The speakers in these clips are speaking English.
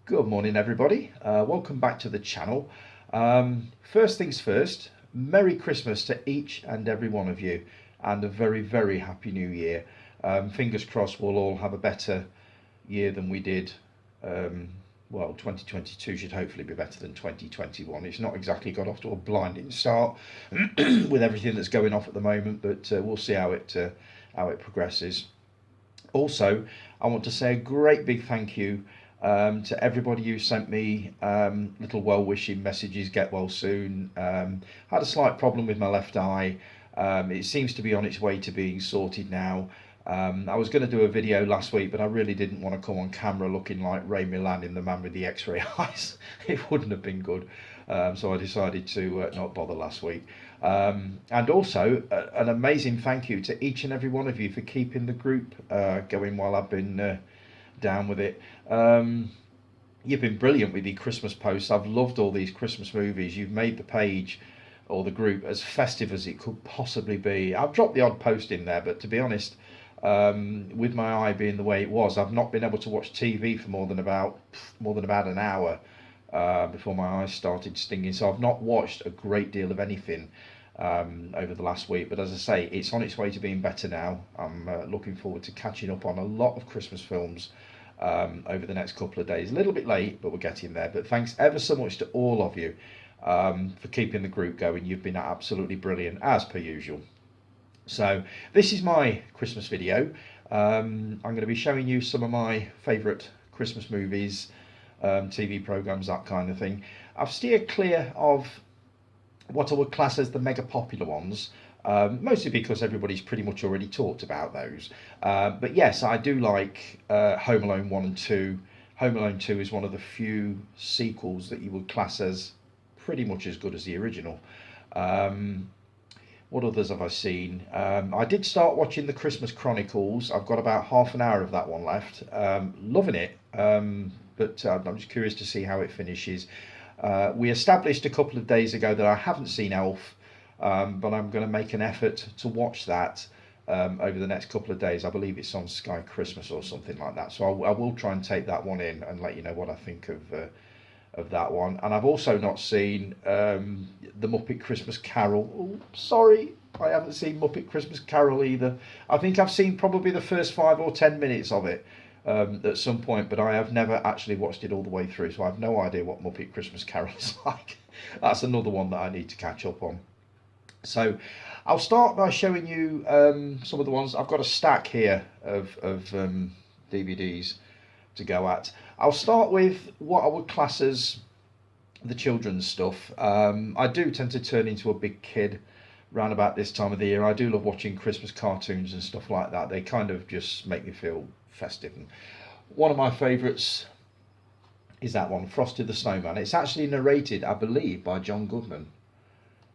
Good morning, everybody. Welcome back to the channel. First things first, Merry Christmas to each and every one of you, and a very, very Happy New Year. Fingers crossed we'll all have a better year than we did. 2022 should hopefully be better than 2021. It's not exactly got off to a blinding start with everything that's going off at the moment, but we'll see how it progresses. Also, I want to say a great big thank you to everybody who sent me little well-wishing messages. Get well soon. Had a slight problem with my left eye. It seems to be on its way to being sorted now. I was going to do a video last week, but I really didn't want to come on camera looking like Ray Milland in The Man with the X-Ray Eyes. It wouldn't have been good. So I decided to not bother last week. And also an amazing thank you to each and every one of you for keeping the group going while I've been down with it. You've been brilliant with your Christmas posts. I've loved all these Christmas movies. You've made the page or the group as festive as it could possibly be. I've dropped the odd post in there, but to be honest, with my eye being the way it was, I've not been able to watch TV for more than about an hour before my eyes started stinging. So I've not watched a great deal of anything over the last week. But as I say, it's on its way to being better now. I'm looking forward to catching up on a lot of Christmas films over the next couple of days. A little bit late, but we're getting there. But thanks ever so much to all of you for keeping the group going. You've been absolutely brilliant, as per usual. So this is my Christmas video. I'm going to be showing you some of my favourite Christmas movies, TV programmes, that kind of thing. I've steered clear of what I would class as the mega popular ones, mostly because everybody's pretty much already talked about those. But yes, I do like Home Alone 1 and 2. Home Alone 2 is one of the few sequels that you would class as pretty much as good as the original. What others have I seen? I did start watching the Christmas Chronicles. I've got about half an hour of that one left. Loving it, but I'm just curious to see how it finishes. We established a couple of days ago that I haven't seen Elf, but I'm going to make an effort to watch that over the next couple of days. I believe it's on Sky Christmas or something like that. So I will try and take that one in and let you know what I think of that one. And I've also not seen the Muppet Christmas Carol. Oh, sorry, I haven't seen Muppet Christmas Carol either. I think I've seen probably the first 5 or 10 minutes of it at some point, but I have never actually watched it all the way through, so I have no idea what Muppet Christmas Carol is like. That's another one that I need to catch up on. So I'll start by showing you some of the ones. I've got a stack here of DVDs to go at. I'll start with what I would class as the children's stuff. I do tend to turn into a big kid round about this time of the year. I do love watching Christmas cartoons and stuff like that. They kind of just make me feel festive. And one of my favourites is that one, Frosty the Snowman. It's actually narrated, I believe, by John Goodman.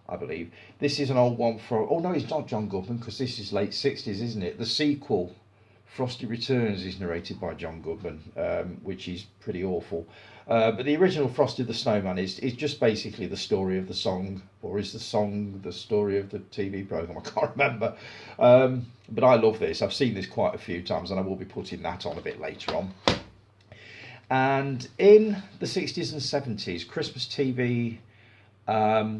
I believe this is an old one from. Oh no, it's not John Goodman, because this is late 60s, isn't it? The sequel, Frosty Returns, is narrated by John Goodman, which is pretty awful. But the original Frosty the Snowman is just basically the story of the song, or is the song the story of the TV programme? I can't remember. But I love this. I've seen this quite a few times, and I will be putting that on a bit later on. And in the 60s and 70s, Christmas TV,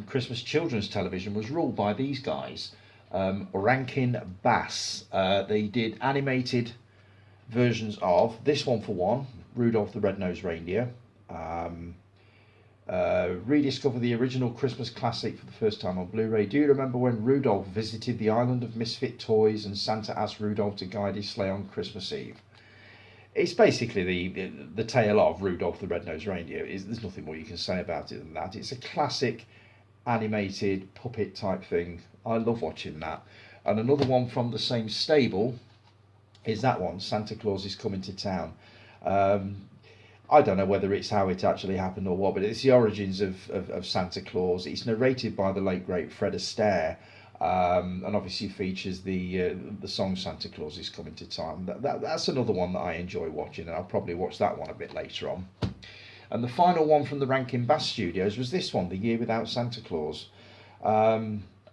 Christmas children's television was ruled by these guys. Rankin Bass. They did animated versions of this one for one, Rudolph the Red-Nosed Reindeer. Rediscover the original Christmas classic for the first time on Blu-ray. Do you remember when Rudolph visited the island of misfit toys and Santa asked Rudolph to guide his sleigh on Christmas Eve? It's basically the tale of Rudolph the Red-Nosed Reindeer. There's nothing more you can say about it than that. It's a classic animated puppet type thing. I love watching that. And another one from the same stable is that one, Santa Claus is Coming to Town. I don't know whether it's how it actually happened or what, but it's the origins of Santa Claus. It's narrated by the late great Fred Astaire, and obviously features the song Santa Claus is Coming to Town. That's another one that I enjoy watching, and I'll probably watch that one a bit later on. And the final one from the Rankin Bass Studios was this one, The Year Without Santa Claus.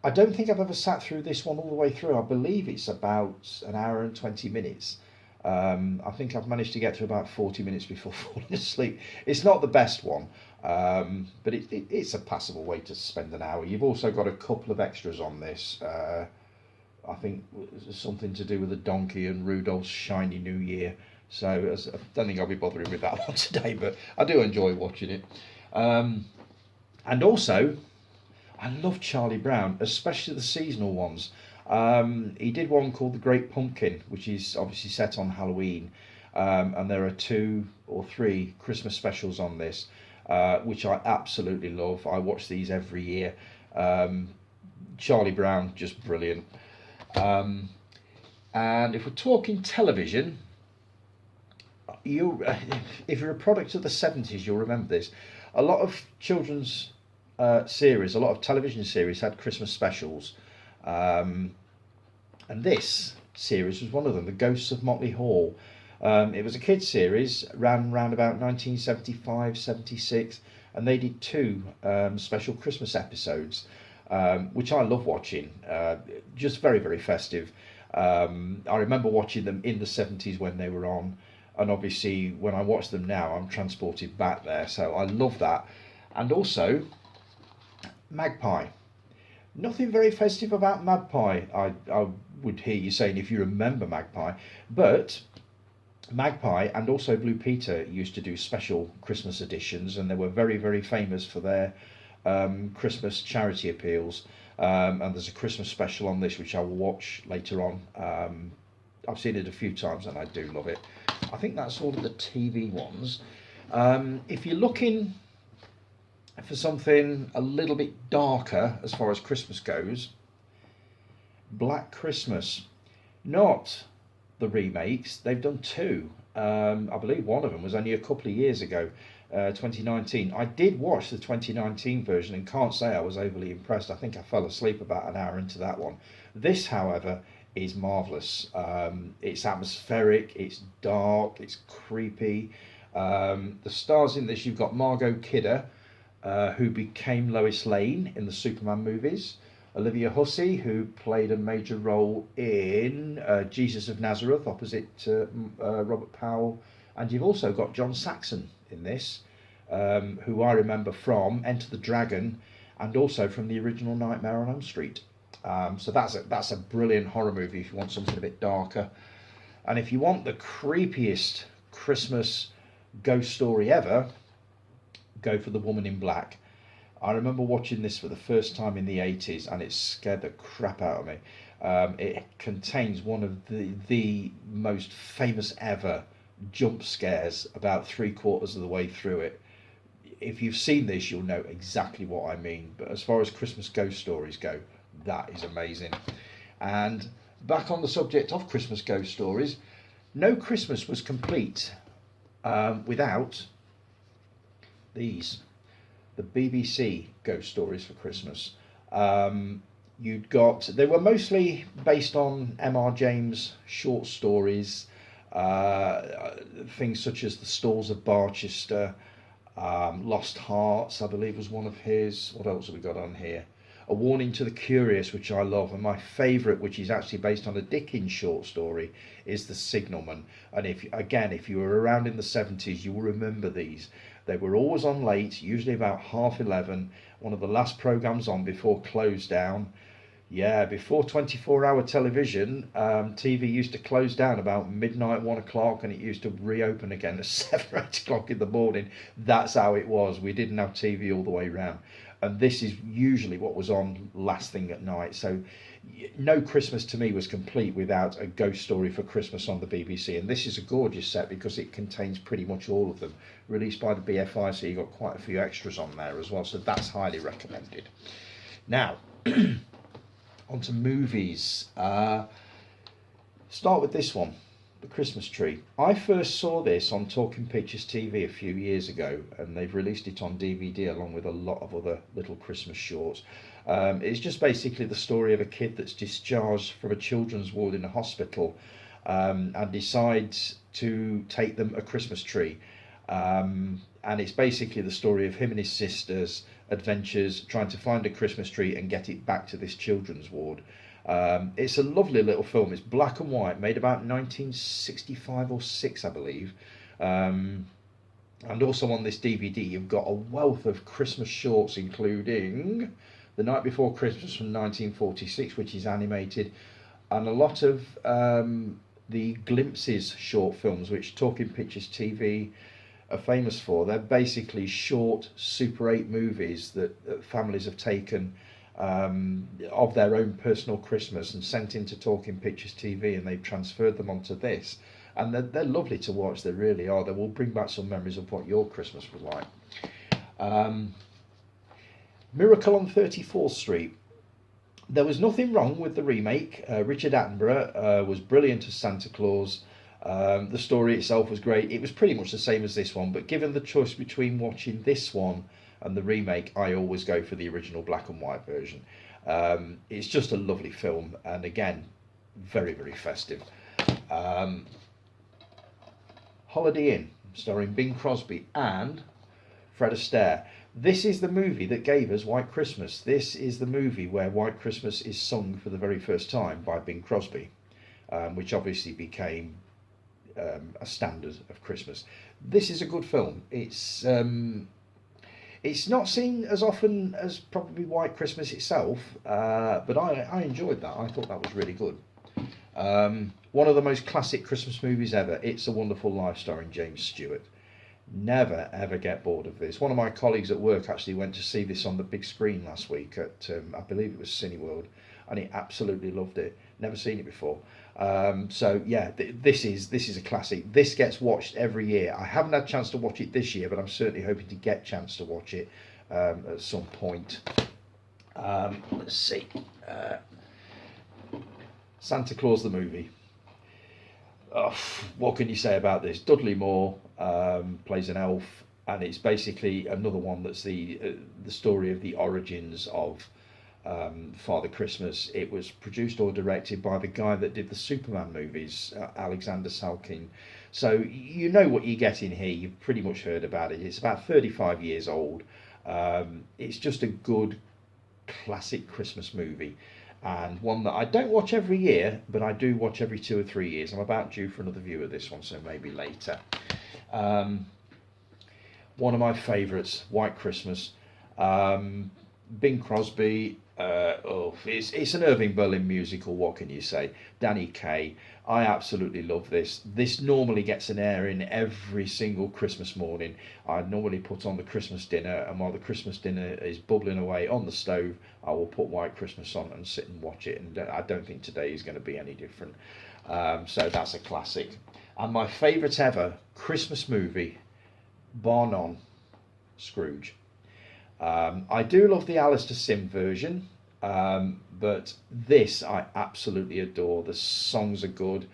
I don't think I've ever sat through this one all the way through. I believe it's about an hour and 20 minutes. I think I've managed to get to about 40 minutes before falling asleep. It's not the best one, but it's a passable way to spend an hour. You've also got a couple of extras on this. I think something to do with a donkey and Rudolph's shiny new year. So I don't think I'll be bothering with that one today, but I do enjoy watching it. And also, I love Charlie Brown, especially the seasonal ones. He did one called The Great Pumpkin, which is obviously set on Halloween. And there are 2 or 3 Christmas specials on this, which I absolutely love. I watch these every year. Charlie Brown, just brilliant. And if we're talking television, if you're a product of the 70s, you'll remember this. A lot of children's series, a lot of television series had Christmas specials. And this series was one of them, The Ghosts of Motley Hall. It was a kids series, ran around about 1975, 76, and they did 2 special Christmas episodes, which I love watching. Just very, very festive. I remember watching them in the 70s when they were on, and obviously when I watch them now, I'm transported back there. So I love that. And also, Magpie. Nothing very festive about Magpie, I would hear you saying if you remember Magpie. But Magpie and also Blue Peter used to do special Christmas editions, and they were very, very famous for their Christmas charity appeals. And there's a Christmas special on this which I will watch later on. I've seen it a few times and I do love it. I think that's all of the TV ones. If you're looking for something a little bit darker as far as Christmas goes, Black Christmas. Not the remakes, they've done 2. I believe one of them was only a couple of years ago, 2019. I did watch the 2019 version and can't say I was overly impressed. I think I fell asleep about an hour into that one. This, however, is marvellous. It's atmospheric, it's dark, it's creepy. The stars in this, you've got Margot Kidder, who became Lois Lane in the Superman movies. Olivia Hussey, who played a major role in Jesus of Nazareth opposite Robert Powell. And you've also got John Saxon in this, who I remember from Enter the Dragon and also from the original Nightmare on Elm Street. So that's a brilliant horror movie if you want something a bit darker. And if you want the creepiest Christmas ghost story ever, go for The Woman in Black. I remember watching this for the first time in the 80s and it scared the crap out of me. It contains one of the most famous ever jump scares about 3/4 of the way through it. If you've seen this, you'll know exactly what I mean. But as far as Christmas ghost stories go, that is amazing. And back on the subject of Christmas ghost stories, no Christmas was complete without these. The BBC ghost stories for Christmas. They were mostly based on M.R. James short stories, things such as The Stalls of Barchester, Lost Hearts, I believe was one of his. What else have we got on here? A Warning to the Curious, which I love, and my favourite, which is actually based on a Dickens short story, is The Signalman. And if you were around in the 70s, you will remember these. They were always on late, usually about 11:30, one of the last programmes on before close down. Yeah, before 24-hour television, TV used to close down about midnight, 1 o'clock, and it used to reopen again at 7 or 8 o'clock in the morning. That's how it was. We didn't have TV all the way round. And this is usually what was on last thing at night. So no Christmas to me was complete without a ghost story for Christmas on the BBC. And this is a gorgeous set because it contains pretty much all of them, released by the BFI, so you've got quite a few extras on there as well. So that's highly recommended. Now, on to movies. Start with this one, The Christmas Tree. I first saw this on Talking Pictures TV a few years ago, and they've released it on DVD along with a lot of other little Christmas shorts. It's just basically the story of a kid that's discharged from a children's ward in a hospital and decides to take them a Christmas tree. And it's basically the story of him and his sister's adventures trying to find a Christmas tree and get it back to this children's ward. It's a lovely little film. It's black and white, made about 1965 or 6, I believe. Um, and also on this DVD, you've got a wealth of Christmas shorts, including The Night Before Christmas from 1946, which is animated, and a lot of the Glimpses short films, which Talking Pictures TV are famous for. They're basically short Super 8 movies that families have taken of their own personal Christmas and sent into Talking Pictures TV, and they've transferred them onto this. And they're lovely to watch, they really are. They will bring back some memories of what your Christmas was like. Um, Miracle on 34th Street. There was nothing wrong with the remake. Richard Attenborough was brilliant as Santa Claus. The story itself was great. It was pretty much the same as this one, but given the choice between watching this one and the remake, I always go for the original black and white version. It's just a lovely film, and again, very, very festive. Um, Holiday Inn, starring Bing Crosby and Fred Astaire. This is the movie that gave us White Christmas. This is the movie where White Christmas is sung for the very first time by Bing Crosby, which obviously became a standard of Christmas. This is a good film. It's not seen as often as probably White Christmas itself, but I enjoyed that. I thought that was really good. One of the most classic Christmas movies ever, It's a Wonderful Life, starring James Stewart. Never ever get bored of this. One of my colleagues at work actually went to see this on the big screen last week at I believe it was Cineworld, and he absolutely loved it. Never seen it before. So yeah, this is a classic. This gets watched every year. I haven't had a chance to watch it this year, but I'm certainly hoping to get a chance to watch it at some point. Let's see. Santa Claus the movie. Oh, what can you say about this? Dudley Moore plays an elf, and it's basically another one that's the story of the origins of Father Christmas. It was produced or directed by the guy that did the Superman movies, Alexander Salkind. So you know what you get in here. You've pretty much heard about it. It's about 35 years old. It's just a good classic Christmas movie, and one that I don't watch every year, but I do watch every 2 or 3 years. I'm about due for another view of this one, so maybe later. One of my favourites, White Christmas. Bing Crosby. It's an Irving Berlin musical. What can you say? Danny Kaye. I absolutely love this. This normally gets an airing every single Christmas morning. I normally put on the Christmas dinner, and while the Christmas dinner is bubbling away on the stove, I will put White Christmas on and sit and watch it. And I don't think today is going to be any different. So that's a classic. And my favourite ever Christmas movie, bar none, Scrooge. I do love the Alistair Sim version, but this I absolutely adore. The songs are good.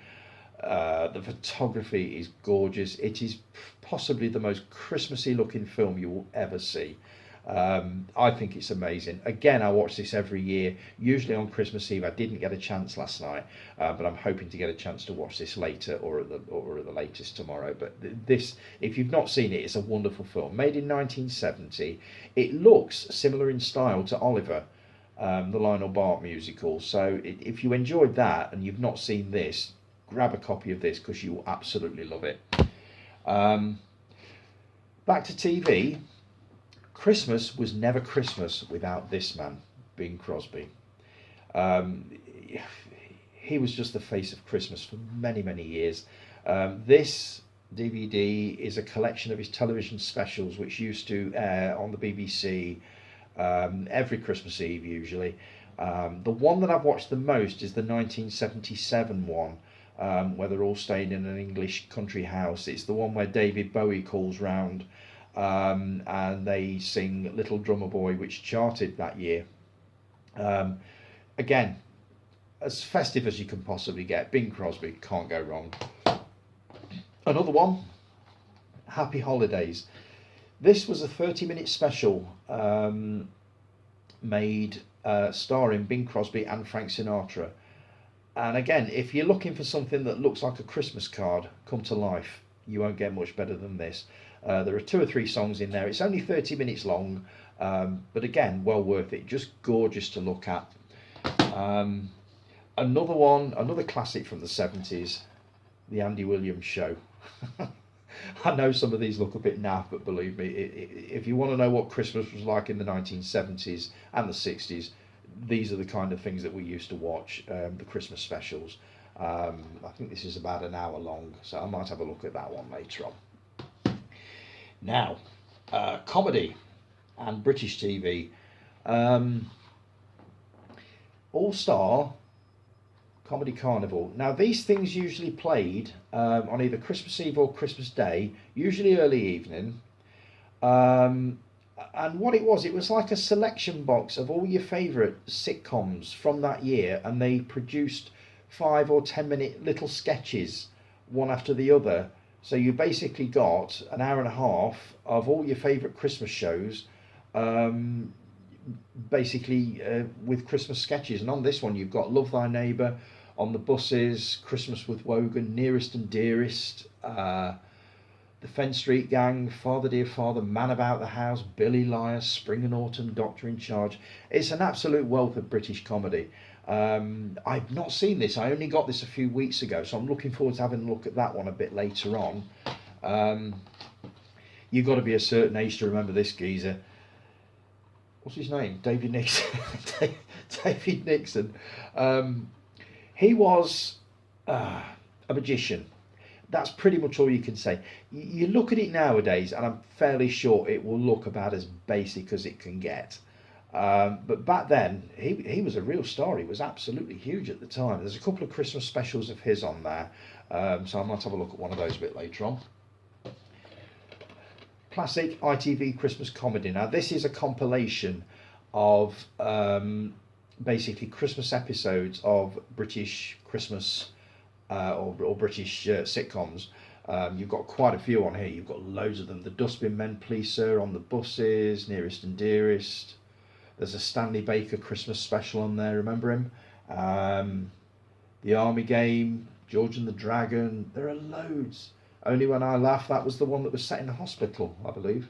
The photography is gorgeous. It is possibly the most Christmassy looking film you will ever see. I think it's amazing. Again, I watch this every year, usually on Christmas Eve. I didn't get a chance last night, but I'm hoping to get a chance to watch this later, or at the latest tomorrow. But this, if you've not seen it, it's a wonderful film, made in 1970. It looks similar in style to Oliver, the Lionel Bart musical. So if you enjoyed that and you've not seen this, grab a copy of this because you will absolutely love it. Back to TV. Christmas was never Christmas without this man, Bing Crosby. He was just the face of Christmas for many, many years. This DVD is a collection of his television specials, which used to air on the BBC every Christmas Eve, usually. The one that I've watched the most is the 1977 one, where they're all staying in an English country house. It's the one where David Bowie calls round, and they sing Little Drummer Boy, which charted that year. Again, as festive as you can possibly get. Bing Crosby, can't go wrong. Another one, Happy Holidays. This was a 30-minute special made starring Bing Crosby and Frank Sinatra. And again, if you're looking for something that looks like a Christmas card come to life, you won't get much better than this. There are 2 or 3 songs in there. It's only 30 minutes long, but again, well worth it. Just gorgeous to look at. Another one, another classic from the 70s, the Andy Williams Show. I know some of these look a bit naff, but believe me, if you want to know what Christmas was like in the 1970s and the 60s, these are the kind of things that we used to watch, the Christmas specials. I think this is about an hour long, so I might have a look at that one later on. Now, comedy and British TV. All Star Comedy Carnival. Now, these things usually played on either Christmas Eve or Christmas Day, usually early evening. And what it was like a selection box of all your favourite sitcoms from that year, and they produced 5 or 10 minute little sketches, one after the other. So you basically got an hour and a half of all your favourite Christmas shows, basically with Christmas sketches. And on this one, you've got Love Thy Neighbour, On the Buses, Christmas with Wogan, Nearest and Dearest, The Fen Street Gang, Father Dear Father, Man About the House, Billy Liar, Spring and Autumn, Doctor in Charge. It's an absolute wealth of British comedy. I've not seen this. I only got this a few weeks ago, so I'm looking forward to having a look at that one a bit later on. You've got to be a certain age to remember this geezer. What's his name? David Nixon. David Nixon. He was a magician. That's pretty much all you can say. You look at it nowadays, and I'm fairly sure it will look about as basic as it can get. But back then, he was a real star. He was absolutely huge at the time. There's a couple of Christmas specials of his on there, so I might have a look at one of those a bit later on. Classic ITV Christmas comedy. Now, this is a compilation of basically Christmas episodes of British Christmas or British sitcoms. You've got quite a few on here. You've got loads of them. The Dustbin Men, Please Sir, On the Buses, Nearest and Dearest. There's a Stanley Baker Christmas special on there, remember him? The Army Game, George and the Dragon. There are loads. Only When I Laugh, that was the one that was set in a hospital, I believe.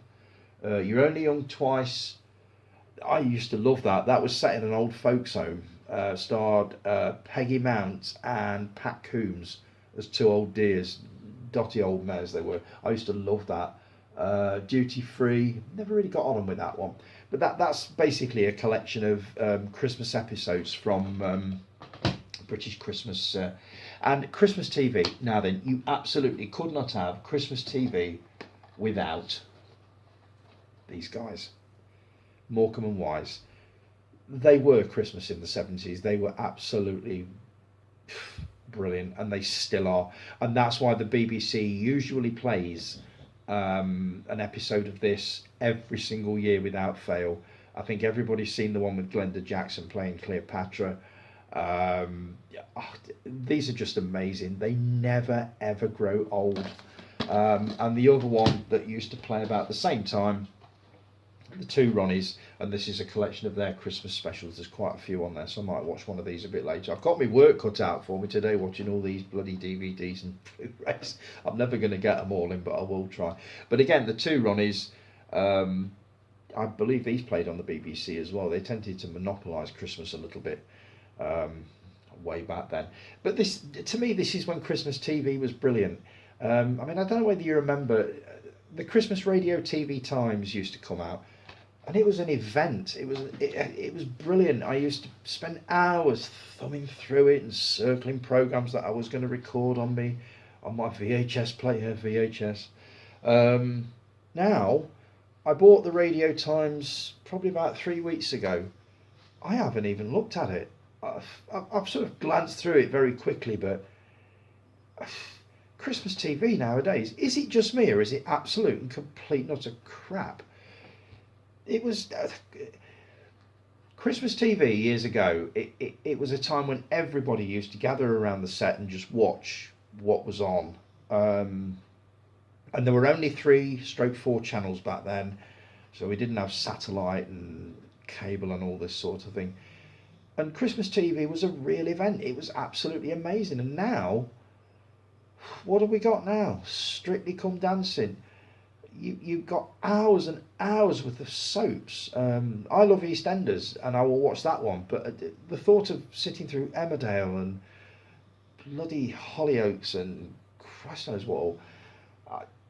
You're Only Young Twice. I used to love that. That was set in an old folks home. Starred Peggy Mount and Pat Coombs as two old dears, dotty old mares they were. I used to love that. Duty Free, never really got on with that one. But that's basically a collection of Christmas episodes from British Christmas and Christmas TV. Now then, you absolutely could not have Christmas TV without these guys, Morecambe and Wise. They were Christmas in the 70s. They were absolutely brilliant, and they still are. And that's why the BBC usually plays an episode of this every single year without fail. I think everybody's seen the one with Glenda Jackson playing Cleopatra. These are just amazing. They never ever grow old. And the other one that used to play about the same time, the Two Ronnies, and this is a collection of their Christmas specials. There's quite a few on there, so I might watch one of these a bit later. I've got my work cut out for me today watching all these bloody DVDs and Blu-rays. I'm never going to get them all in, but I will try. But again, the Two Ronnies, I believe these played on the BBC as well. They tended to monopolise Christmas a little bit way back then. But this, to me, this is when Christmas TV was brilliant. I mean, I don't know whether you remember, the Christmas Radio TV Times used to come out. And it was an event. It was brilliant. I used to spend hours thumbing through it and circling programs that I was going to record on my VHS player, VHS. Now, I bought the Radio Times probably about 3 weeks ago. I haven't even looked at it. I've sort of glanced through it very quickly, but Christmas TV nowadays, is it just me, or is it absolute and complete not a crap? It was Christmas TV years ago. It was a time when everybody used to gather around the set and just watch what was on. And there were only 3/4 channels back then, so we didn't have satellite and cable and all this sort of thing. And Christmas TV was a real event. It was absolutely amazing. And now, what have we got now? Strictly Come Dancing. you've got hours and hours worth of soaps. I love EastEnders, and I will watch that one. But the thought of sitting through Emmerdale and bloody Hollyoaks and Christ knows what all,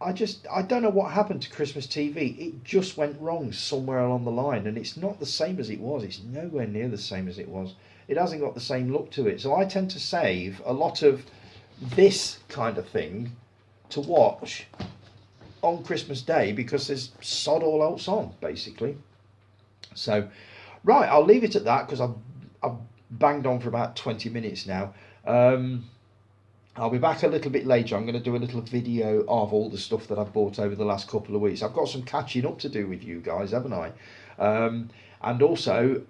I don't know what happened to Christmas TV. It just went wrong somewhere along the line, and it's not the same as it was. It's nowhere near the same as it was. It hasn't got the same look to it. So I tend to save a lot of this kind of thing to watch on Christmas Day because there's sod all else on, basically. So, right, I'll leave it at that because I've banged on for about 20 minutes now. I'll be back a little bit later. I'm going to do a little video of all the stuff that I've bought over the last couple of weeks. I've got some catching up to do with you guys, haven't I? And also,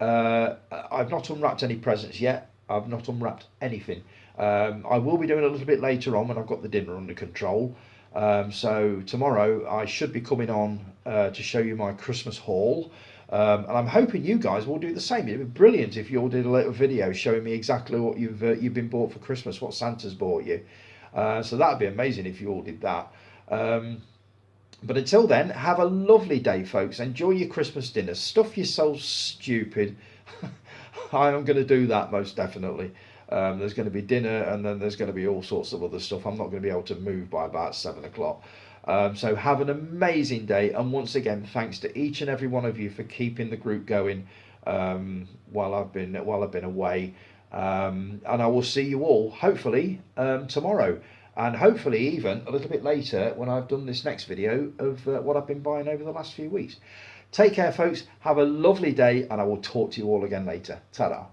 I've not unwrapped any presents yet. I've not unwrapped anything. I will be doing a little bit later on when I've got the dinner under control. So tomorrow I should be coming on to show you my Christmas haul. And I'm hoping you guys will do the same. It'd be brilliant if you all did a little video showing me exactly what you've been bought for Christmas, what Santa's bought you. So that'd be amazing if you all did that. But until then, have a lovely day, folks. Enjoy your Christmas dinner. Stuff yourselves stupid. I am going to do that most definitely. There's going to be dinner, and then there's going to be all sorts of other stuff. I'm not going to be able to move by about 7 o'clock. So have an amazing day, and once again, thanks to each and every one of you for keeping the group going while I've been away. And I will see you all hopefully tomorrow, and hopefully even a little bit later when I've done this next video of what I've been buying over the last few weeks. Take care, folks. Have a lovely day, and I will talk to you all again later. Ta-da.